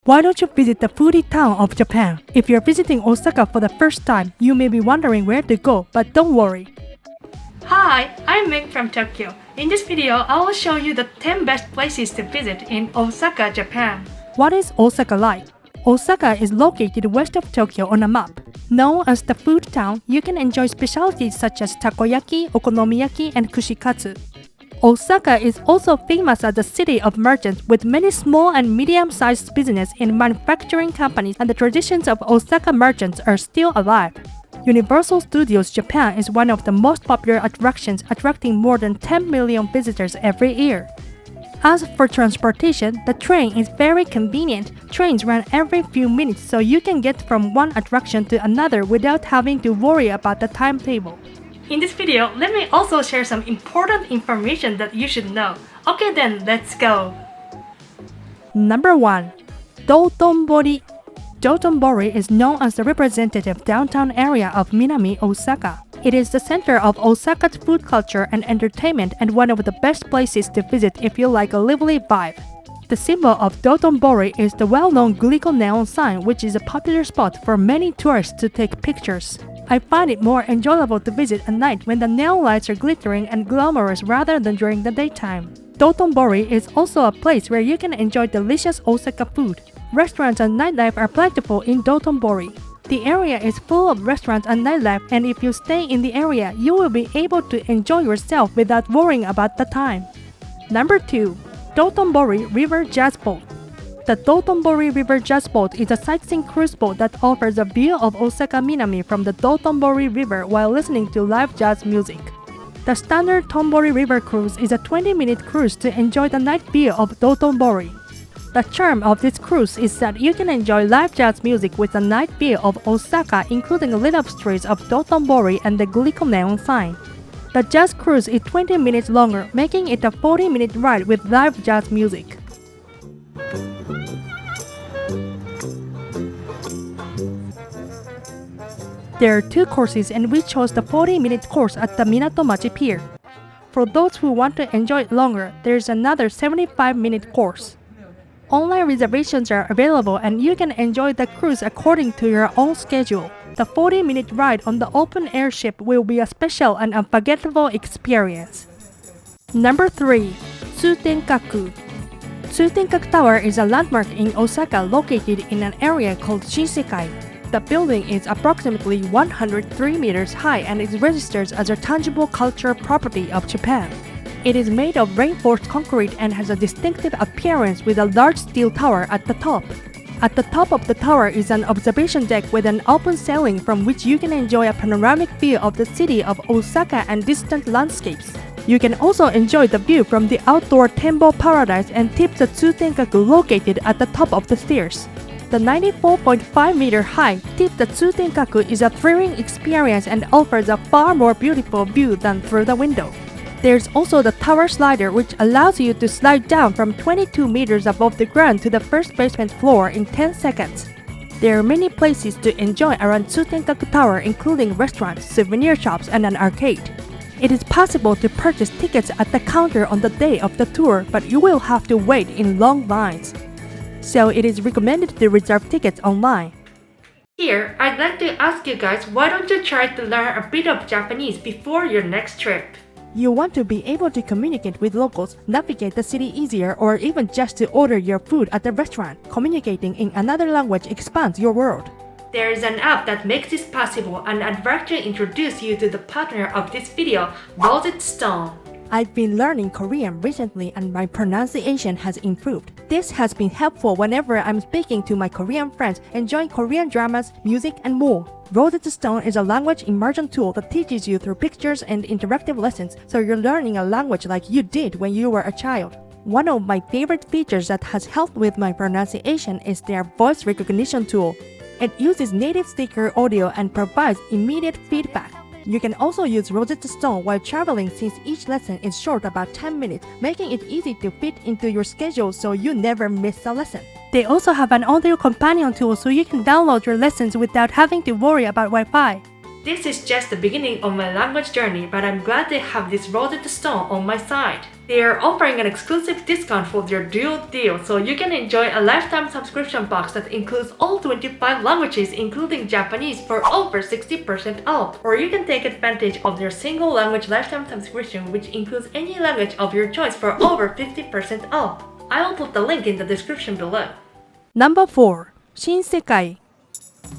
Why don't you visit the foodie town of Japan? If you're visiting Osaka for the first time, you may be wondering where to go, but don't worry. Hi, I'm Meg from Tokyo. In this video, I will show you the 10 best places to visit in Osaka, Japan. What is Osaka like? Osaka is located west of Tokyo on a map. Known as the food town, you can enjoy specialties such as takoyaki, okonomiyaki, and kushikatsu. Osaka is also famous as a city of merchants with many small and medium-sized business in manufacturing companies, and the traditions of Osaka merchants are still alive. Universal Studios Japan is one of the most popular attractions, attracting more than 10 million visitors every year. As for transportation, the train is very convenient. Trains run every few minutes, so you can get from one attraction to another without having to worry about the timetable. In this video, let me also share some important information that you should know. Okay then, let's go! Number 1. Dotonbori. Dotonbori is known as the representative downtown area of Minami, Osaka. It is the center of Osaka's food culture and entertainment and one of the best places to visit if you like a lively vibe. The symbol of Dotonbori is the well-known glico neon sign, which is a popular spot for many tourists to take pictures. I find it more enjoyable to visit at night when the neon lights are glittering and glamorous rather than during the daytime. Dotonbori is also a place where you can enjoy delicious Osaka food. Restaurants and nightlife are plentiful in Dotonbori. The area is full of restaurants and nightlife, and if you stay in the area, you will be able to enjoy yourself without worrying about the time. Number 2. Dotonbori River Jazz Boat. The Dotonbori River Jazz Boat is a sightseeing cruise boat that offers a view of Osaka Minami from the Dotonbori River while listening to live jazz music. The standard Tonbori River cruise is a 20-minute cruise to enjoy the night view of Dotonbori. The charm of this cruise is that you can enjoy live jazz music with a night view of Osaka, including lit-up streets of Dotonbori and the glico neon sign. The jazz cruise is 20 minutes longer, making it a 40-minute ride with live jazz music. There are 2 courses, and we chose the 40-minute course at the Minatomachi Pier. For those who want to enjoy it longer, there is another 75-minute course. Online reservations are available and you can enjoy the cruise according to your own schedule. The 40-minute ride on the open air ship will be a special and unforgettable experience. Number 3. Tsutenkaku. Tsutenkaku Tower is a landmark in Osaka located in an area called Shinsekai. The building is approximately 103 meters high and is registered as a tangible cultural property of Japan. It is made of reinforced concrete and has a distinctive appearance with a large steel tower at the top. At the top of the tower is an observation deck with an open ceiling from which you can enjoy a panoramic view of the city of Osaka and distant landscapes. You can also enjoy the view from the outdoor Tembo Paradise and tip the Tsutenkaku located at the top of the stairs. The 94.5 meter high tip the Tsutenkaku is a thrilling experience and offers a far more beautiful view than through the window. There's also the tower slider, which allows you to slide down from 22 meters above the ground to the first basement floor in 10 seconds. There are many places to enjoy around Tsutenkaku Tower, including restaurants, souvenir shops, and an arcade. It is possible to purchase tickets at the counter on the day of the tour, but you will have to wait in long lines. So it is recommended to reserve tickets online. Here, I'd like to ask you guys, why don't you try to learn a bit of Japanese before your next trip? You want to be able to communicate with locals, navigate the city easier, or even just to order your food at the restaurant. Communicating in another language expands your world. There is an app that makes this possible, and I'd like to introduce you to the partner of this video, Rosette Stone. I've been learning Korean recently and my pronunciation has improved. This has been helpful whenever I'm speaking to my Korean friends, enjoying Korean dramas, music, and more. Rosette Stone is a language immersion tool that teaches you through pictures and interactive lessons, so you're learning a language like you did when you were a child. One of my favorite features that has helped with my pronunciation is their voice recognition tool. It uses native speaker audio and provides immediate feedback. You can also use Rosette Stone while traveling since each lesson is short, about 10 minutes, making it easy to fit into your schedule so you never miss a lesson. They also have an audio companion tool so you can download your lessons without having to worry about Wi-Fi. This is just the beginning of my language journey, but I'm glad to have this Rosette Stone on my side. They are offering an exclusive discount for their dual deal, so you can enjoy a lifetime subscription box that includes all 25 languages including Japanese for over 60% off. Or you can take advantage of their single language lifetime subscription which includes any language of your choice for over 50% off. I will put the link in the description below. Number 4. Shinsekai.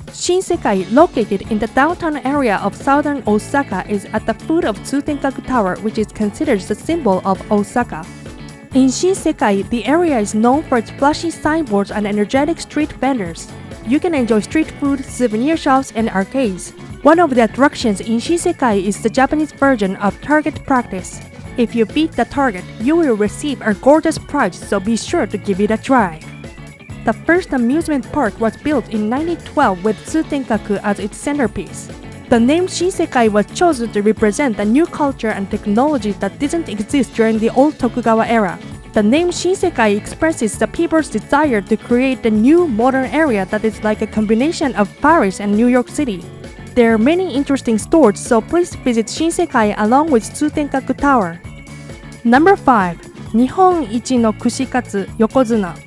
Shinsekai, located in the downtown area of southern Osaka, is at the foot of Tsutenkaku Tower, which is considered the symbol of Osaka. In Shinsekai, the area is known for its flashy signboards and energetic street vendors. You can enjoy street food, souvenir shops, and arcades. One of the attractions in Shinsekai is the Japanese version of target practice. If you beat the target, you will receive a gorgeous prize, so be sure to give it a try. The first amusement park was built in 1912 with Tsutenkaku as its centerpiece. The name Shinsekai was chosen to represent the new culture and technology that didn't exist during the old Tokugawa era. The name Shinsekai expresses the people's desire to create a new modern area that is like a combination of Paris and New York City. There are many interesting stores, so please visit Shinsekai along with Tsutenkaku Tower. Number 5. Nihon Ichi no Kushikatsu, Yokozuna.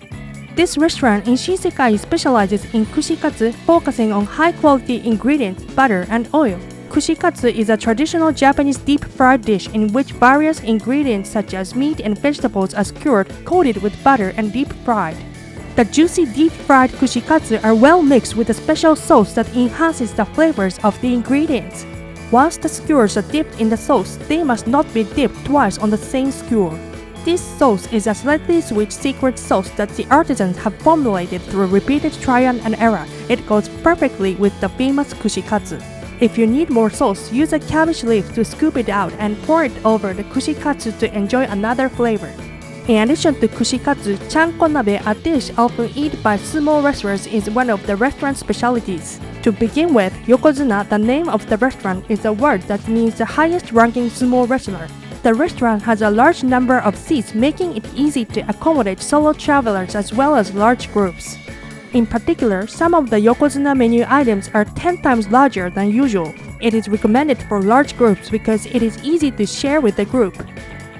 This restaurant in Shinsekai specializes in kushikatsu, focusing on high-quality ingredients, butter, and oil. Kushikatsu is a traditional Japanese deep-fried dish in which various ingredients such as meat and vegetables are skewered, coated with butter, and deep-fried. The juicy deep-fried kushikatsu are well mixed with a special sauce that enhances the flavors of the ingredients. Once the skewers are dipped in the sauce, they must not be dipped twice on the same skewer. This sauce is a slightly sweet secret sauce that the artisans have formulated through repeated trial and error. It goes perfectly with the famous kushikatsu. If you need more sauce, use a cabbage leaf to scoop it out and pour it over the kushikatsu to enjoy another flavor. In addition to kushikatsu, chanko nabe, a dish often eaten by sumo wrestlers, is one of the restaurant's specialties. To begin with, Yokozuna, the name of the restaurant, is a word that means the highest-ranking sumo wrestler. The restaurant has a large number of seats, making it easy to accommodate solo travelers as well as large groups. In particular, some of the Yokozuna menu items are 10 times larger than usual. It is recommended for large groups because it is easy to share with the group.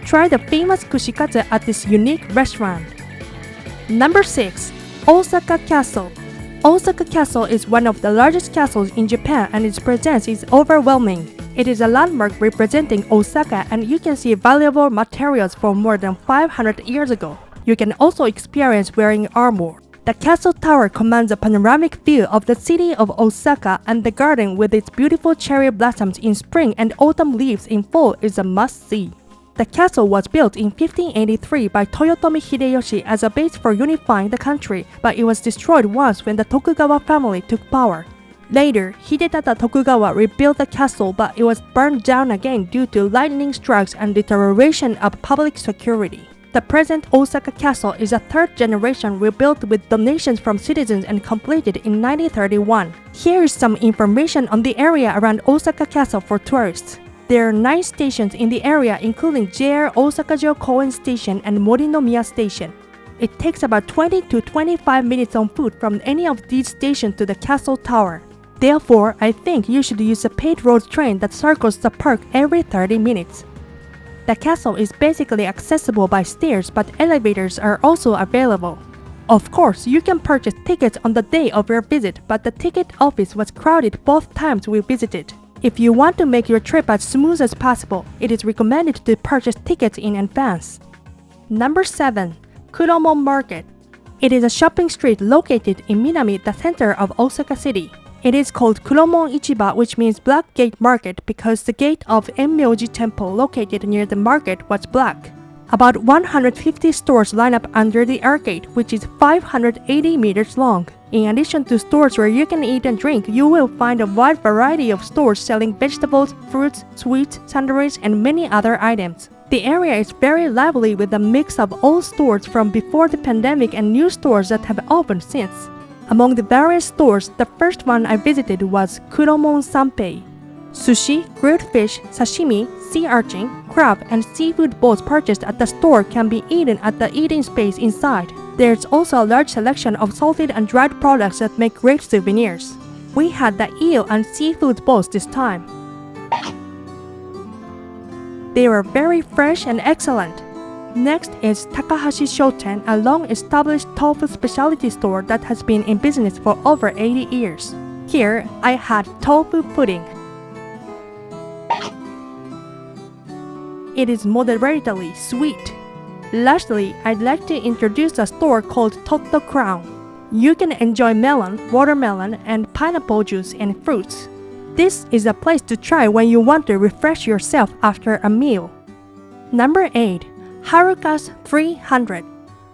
Try the famous kushikatsu at this unique restaurant. Number 6. Osaka Castle. Osaka Castle is one of the largest castles in Japan and its presence is overwhelming. It is a landmark representing Osaka and you can see valuable materials from more than 500 years ago. You can also experience wearing armor. The castle tower commands a panoramic view of the city of Osaka, and the garden with its beautiful cherry blossoms in spring and autumn leaves in fall is a must-see. The castle was built in 1583 by Toyotomi Hideyoshi as a base for unifying the country, but it was destroyed once when the Tokugawa family took power. Later, Hidetaka Tokugawa rebuilt the castle, but it was burned down again due to lightning strikes and deterioration of public security. The present Osaka Castle is a third generation rebuilt with donations from citizens and completed in 1931. Here is some information on the area around Osaka Castle for tourists. There are 9 stations in the area including JR Osaka-jo Koen Station and Morinomiya Station. It takes about 20 to 25 minutes on foot from any of these stations to the castle tower. Therefore, I think you should use a paid road train that circles the park every 30 minutes. The castle is basically accessible by stairs, but elevators are also available. Of course, you can purchase tickets on the day of your visit, but the ticket office was crowded both times we visited. If you want to make your trip as smooth as possible, it is recommended to purchase tickets in advance. Number 7. Kuromon Market. It is a shopping street located in Minami, the center of Osaka City. It is called Kuromon Ichiba, which means Black Gate Market, because the gate of Enmyoji Temple located near the market was black. About 150 stores line up under the arcade, which is 580 meters long. In addition to stores where you can eat and drink, you will find a wide variety of stores selling vegetables, fruits, sweets, sandwiches, and many other items. The area is very lively with a mix of old stores from before the pandemic and new stores that have opened since. Among the various stores, the first one I visited was Kuromon Sanpei. Sushi, grilled fish, sashimi, sea urchin, crab, and seafood bowls purchased at the store can be eaten at the eating space inside. There's also a large selection of salted and dried products that make great souvenirs. We had the eel and seafood bowls this time. They were very fresh and excellent. Next is Takahashi Shoten, a long-established tofu specialty store that has been in business for over 80 years. Here, I had tofu pudding. It is moderately sweet. Lastly, I'd like to introduce a store called Totto Crown. You can enjoy melon, watermelon, and pineapple juice and fruits. This is a place to try when you want to refresh yourself after a meal. Number 8. Haruka's 300.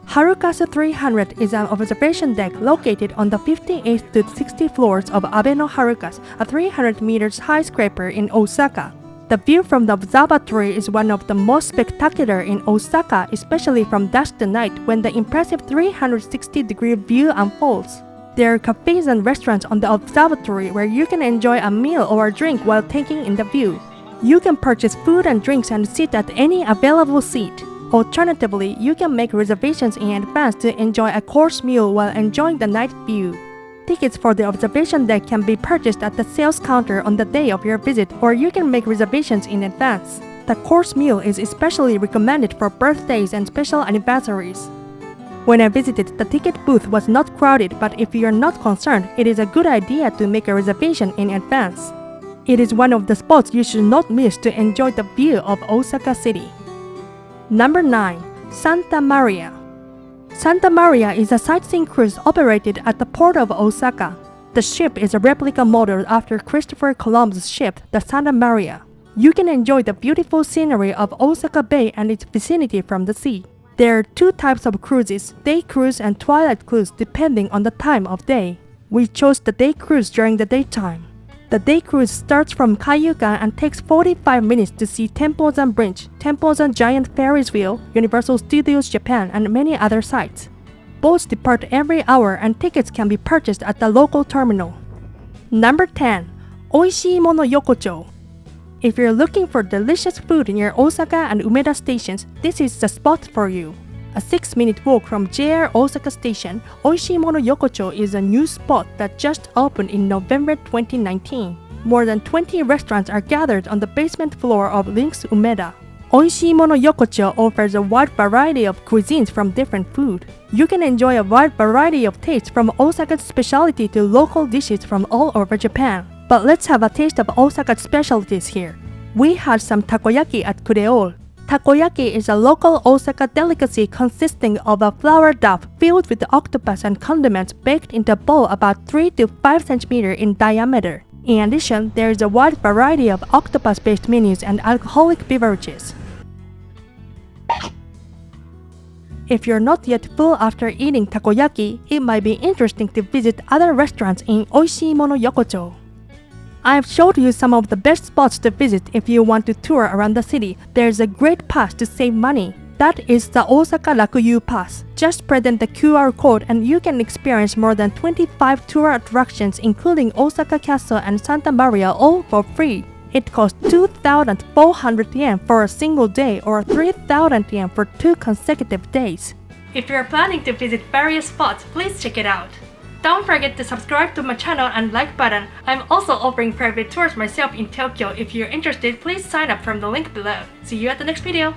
Haruka's 300 is an observation deck located on the 58th to 60th floors of Abeno Haruka's, a 300 meters high skyscraper in Osaka. The view from the observatory is one of the most spectacular in Osaka, especially from dusk to night when the impressive 360-degree view unfolds. There are cafes and restaurants on the observatory where you can enjoy a meal or a drink while taking in the view. You can purchase food and drinks and sit at any available seat. Alternatively, you can make reservations in advance to enjoy a course meal while enjoying the night view. Tickets for the observation deck can be purchased at the sales counter on the day of your visit, or you can make reservations in advance. The course meal is especially recommended for birthdays and special anniversaries. When I visited, the ticket booth was not crowded, but if you are not concerned, it is a good idea to make a reservation in advance. It is one of the spots you should not miss to enjoy the view of Osaka City. Number 9. Santa Maria. Santa Maria is a sightseeing cruise operated at the port of Osaka. The ship is a replica modeled after Christopher Columbus's ship, the Santa Maria. You can enjoy the beautiful scenery of Osaka Bay and its vicinity from the sea. There are two types of cruises, day cruise and twilight cruise, depending on the time of day. We chose the day cruise during the daytime. The day cruise starts from Kaiyukan and takes 45 minutes to see Tempozan Bridge, Tempozan Giant Ferris Wheel, Universal Studios Japan, and many other sites. Boats depart every hour and tickets can be purchased at the local terminal. Number 10. Oishimono Yokocho. If you're looking for delicious food near Osaka and Umeda stations, this is the spot for you. A 6-minute walk from JR Osaka Station, Oishimono Yokocho is a new spot that just opened in November 2019. More than 20 restaurants are gathered on the basement floor of Lynx Umeda. Oishimono Yokocho offers a wide variety of cuisines from different food. You can enjoy a wide variety of tastes from Osaka's specialty to local dishes from all over Japan. But let's have a taste of Osaka's specialties here. We had some takoyaki at Kureol. Takoyaki is a local Osaka delicacy consisting of a flour dough filled with octopus and condiments baked into a bowl about 3 to 5 cm in diameter. In addition, there is a wide variety of octopus-based menus and alcoholic beverages. If you're not yet full after eating takoyaki, it might be interesting to visit other restaurants in Oishimono Yokocho. I've showed you some of the best spots to visit if you want to tour around the city. There's a great pass to save money. That is the Osaka Rakuyu Pass. Just present the QR code and you can experience more than 25 tour attractions including Osaka Castle and Santa Maria all for free. It costs 2,400 yen for a single day or 3,000 yen for 2 consecutive days. If you're planning to visit various spots, please check it out. Don't forget to subscribe to my channel and like button. I'm also offering private tours myself in Tokyo. If you're interested, please sign up from the link below. See you at the next video.